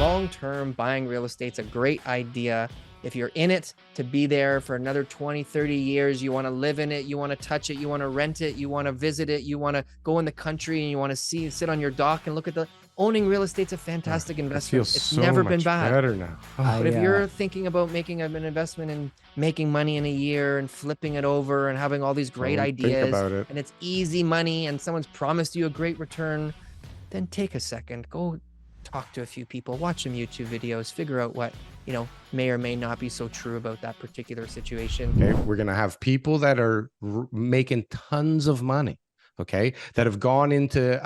Long-term buying real estate's a great idea. If you're in it to be there for another 20, 30 years, you want to live in it, you want to touch it, you want to rent it, you want to visit it, you want to go in the country and you want to sit on your dock and look at the owning real estate's a fantastic investment. It's so never been bad. Better now. But if you're thinking about making an investment and making money in a year and flipping it over and having all these great ideas and it's easy money and someone's promised you a great return, then take a second, go talk to a few people, watch some YouTube videos, figure out what, you know, may or may not be so true about that particular situation. Okay, we're going to have people that are making tons of money, okay, that have gone into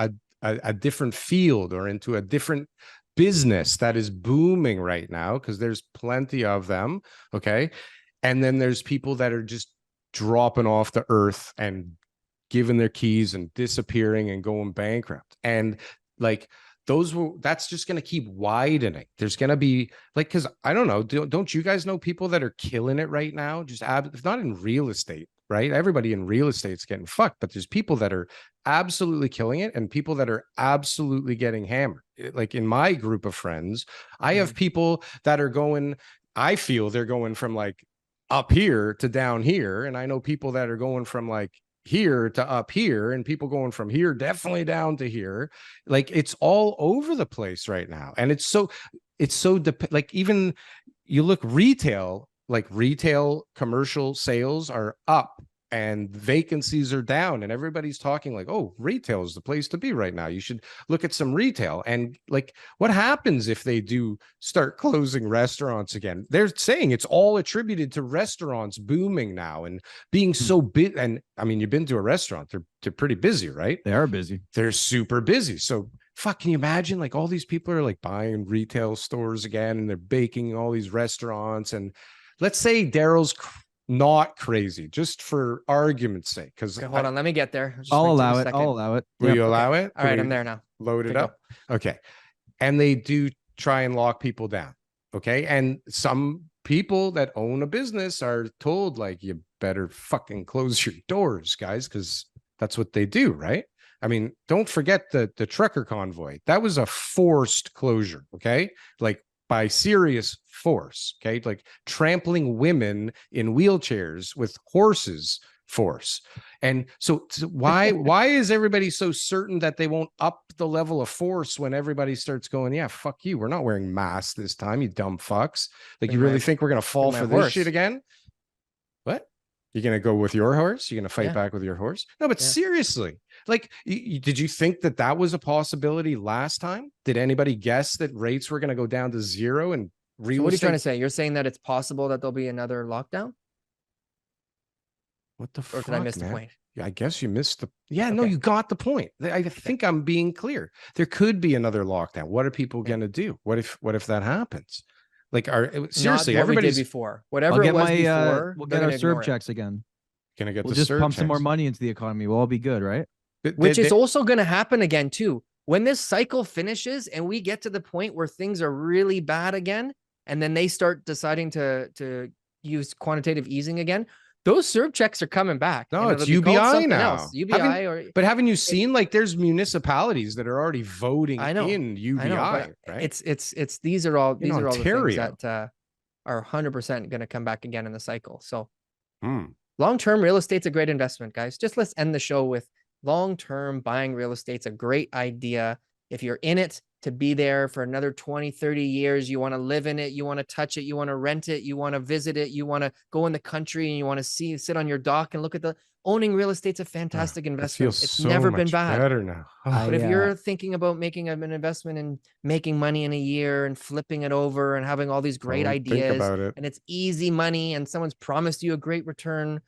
a different field or into a different business that is booming right now because there's plenty of them, okay? And then there's people that are just dropping off the earth and giving their keys and disappearing and going bankrupt. And like, that's just going to keep widening. There's going to be like, because I don't know, don't you guys know people that are killing it right now? Just if not in real estate, right? Everybody in real estate is getting fucked, but there's people that are absolutely killing it and people that are absolutely getting hammered. Like in my group of friends, I have people that are going, I feel they're going from like up here to down here. And I know people that are going from like here to up here and people going from here definitely down to here. Like it's all over the place right now. And it's so like even you look retail, like retail commercial sales are up and vacancies are down and everybody's talking like, oh, retail is the place to be right now. You should look at some retail. And like, what happens if they do start closing restaurants again? They're saying it's all attributed to restaurants booming now and being so big. And I mean, you've been to a restaurant, they're pretty busy, right? They are busy. They're super busy. So fuck, can you imagine like all these people are like buying retail stores again and they're baking all these restaurants. And let's say Daryl's not crazy, just for argument's sake. Because okay, hold on, let me get there. I'll allow it. I'll allow it. Will you allow it? All right, I'm there now. Load it up. Okay. And they do try and lock people down. Okay. And some people that own a business are told like, you better fucking close your doors, guys, because that's what they do, right? I mean, don't forget the trucker convoy. That was a forced closure. Okay. Like by serious force, okay? Like trampling women in wheelchairs with horses force. And so why is everybody so certain that they won't up the level of force when everybody starts going, yeah, fuck you, we're not wearing masks this time, you dumb fucks. Like you really think we're going to fall for this shit again? What? You're going to go with your horse? You're going to fight back with your horse? No, but seriously, like, did you think that was a possibility last time? Did anybody guess that rates were going to go down to zero and real estate? What are you trying to say? You're saying that it's possible that there'll be another lockdown? What the fuck, or did I miss the point? Yeah, I guess you missed the... Yeah, no, you got the point. I think I'm being clear. There could be another lockdown. What are people going to do? What if that happens? Like, seriously, everybody's before. Whatever it was before, we'll get our serve checks again. Gonna get we'll just pump some more money into the economy. We'll all be good, right? Which is also going to happen again too. When this cycle finishes and we get to the point where things are really bad again, and then they start deciding to use quantitative easing again, those serve checks are coming back. No, it's UBI now. UBI but haven't you seen like there's municipalities that are already voting in UBI, right? It's these are all the things that are 100% going to come back again in the cycle. So long-term real estate's a great investment, guys. Just let's end the show with long-term buying real estate's a great idea. If you're in it to be there for another 20, 30 years, you want to live in it, you want to touch it, you want to rent it, you want to visit it, you want to go in the country and you want to sit on your dock and look at the owning real estate's a fantastic investment. It's never been bad. Better now. But if you're thinking about making an investment and making money in a year and flipping it over and having all these great ideas and it's easy money and someone's promised you a great return,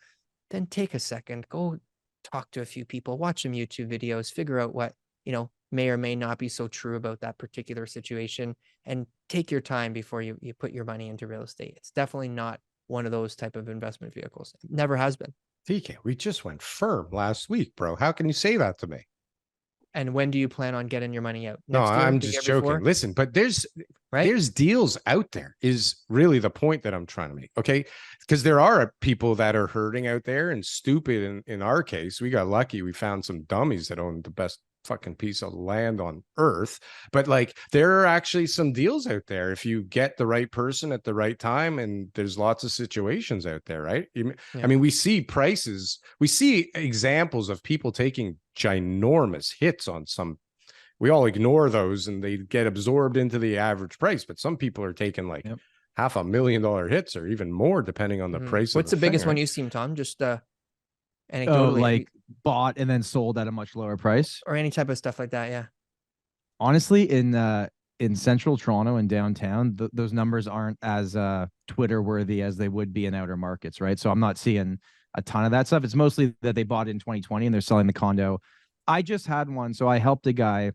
then take a second, go talk to a few people, watch some YouTube videos, figure out what, you know, may or may not be so true about that particular situation, and take your time before you put your money into real estate. It's definitely not one of those type of investment vehicles. It never has been. TK, we just went firm last week, bro. How can you say that to me? And when do you plan on getting your money out? No, I'm just joking. Before? Listen, but there's deals out there is really the point that I'm trying to make. Okay. Because there are people that are hurting out there and stupid. In our case, we got lucky. We found some dummies that own the best fucking piece of land on earth. But like, there are actually some deals out there if you get the right person at the right time, and there's lots of situations out there, right? I mean, we see prices, we see examples of people taking ginormous hits on some. We all ignore those and they get absorbed into the average price, but some people are taking like $500,000 hits or even more, depending on the price. What's the biggest one you've seen, Tom? Just anecdotally, like bought and then sold at a much lower price, or any type of stuff like that. Yeah. Honestly, in central Toronto and downtown, those numbers aren't as Twitter worthy as they would be in outer markets, right? So I'm not seeing a ton of that stuff. It's mostly that they bought in 2020 and they're selling the condo. I just had one, so I helped a guy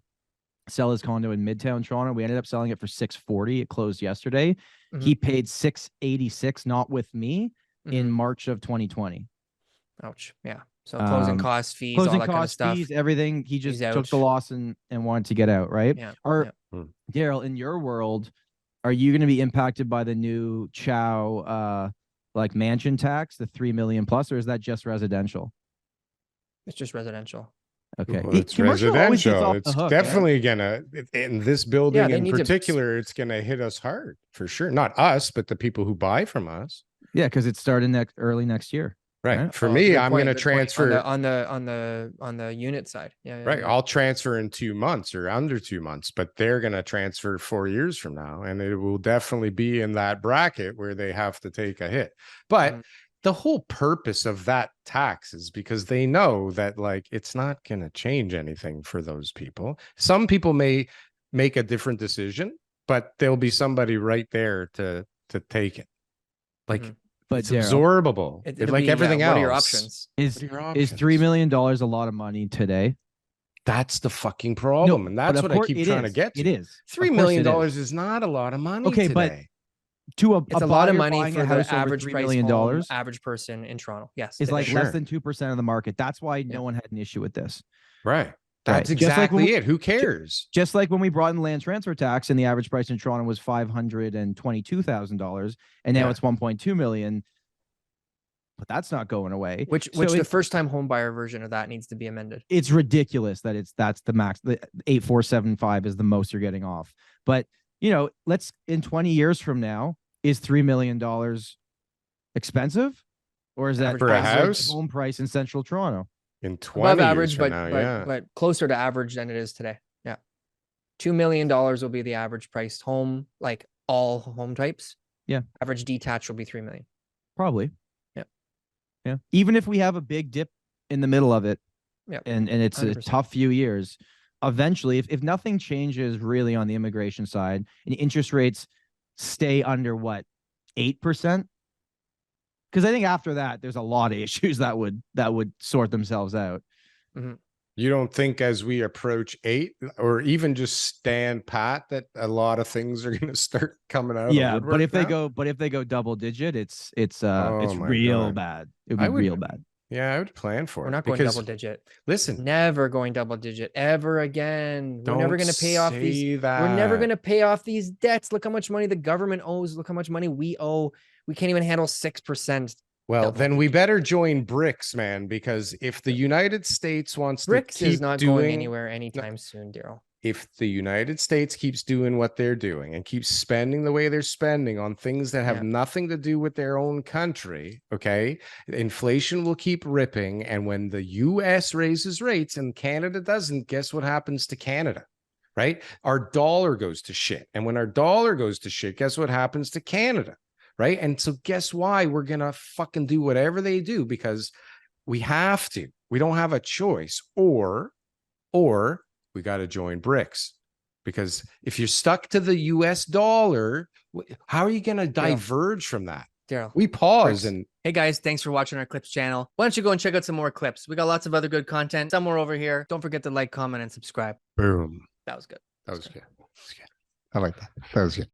sell his condo in Midtown Toronto. We ended up selling it for $640. It closed yesterday. He paid $686, not with me, in March of 2020. Ouch. Yeah. So closing costs, fees, all that kind of stuff. Fees, everything. He just took the loss and wanted to get out, right? Yeah. Daryl, in your world, are you going to be impacted by the new Chow like mansion tax, the 3 million plus, or is that just residential? It's just residential. Okay. Well, it's residential. It's definitely gonna, in this building in particular, it's gonna hit us hard for sure. Not us, but the people who buy from us. Yeah, because it's starting early next year. Right. For me, I'm going to transfer on the unit side. Yeah. Right. I'll transfer in 2 months or under 2 months, but they're going to transfer 4 years from now. And it will definitely be in that bracket where they have to take a hit. But the whole purpose of that tax is because they know that like, it's not going to change anything for those people. Some people may make a different decision, but there'll be somebody right there to take it. Like, but it's absorbable. It's like everything else. What are your options? Is $3 million a lot of money today? That's the fucking problem. And that's what I keep trying to get to. It is. $3 million is not a lot of money today. But it's a lot of money for the average $3 million average person in Toronto. Yes. It's like less than 2% of the market. That's why no one had an issue with this. Right. That's exactly it. Who cares? Just like when we brought in land transfer tax and the average price in Toronto was $522,000 and now it's 1.2 million. But that's not going away. Which the first time home buyer version of that needs to be amended. It's ridiculous that that's the max. The 8,475 is the most you're getting off. But let's in 20 years from now, is $3 million expensive? Or is that for a house home price in central Toronto? In 20 above average, years from now, but closer to average than it is today. Yeah. $2 million will be the average priced home, like all home types. Yeah. Average detached will be 3 million. Probably. Yeah. Yeah. Even if we have a big dip in the middle of it, and it's 100%. A tough few years, eventually, if nothing changes really on the immigration side and interest rates stay under 8%? Because I think after that, there's a lot of issues that would sort themselves out. You don't think as we approach 8 or even just stand pat that a lot of things are going to start coming out? Yeah, but if they go double digit, it's real bad. It would be real bad. Yeah, I would plan for it. We're not going double digit. Listen, never going double digit ever again. We're never going to pay off these. That. We're never going to pay off these debts. Look how much money the government owes. Look how much money we owe. We can't even handle 6%. Well, then we better join BRRRRRR, man, because if the United States wants to keep is not going anywhere anytime soon, Daryl. If the United States keeps doing what they're doing and keeps spending the way they're spending on things that have nothing to do with their own country, okay, inflation will keep ripping. And when the US raises rates and Canada doesn't, guess what happens to Canada? Right? Our dollar goes to shit. And when our dollar goes to shit, guess what happens to Canada? Right? And so guess why we're going to fucking do whatever they do, because we have to. We don't have a choice. Or we got to join BRRRRRR, because if you're stuck to the US dollar, how are you going to diverge from that? Daryl, we pause and hey guys, thanks for watching our clips channel. Why don't you go and check out some more clips? We got lots of other good content somewhere over here. Don't forget to like, comment, and subscribe. Boom. That was good. That was good. I like that. That was good.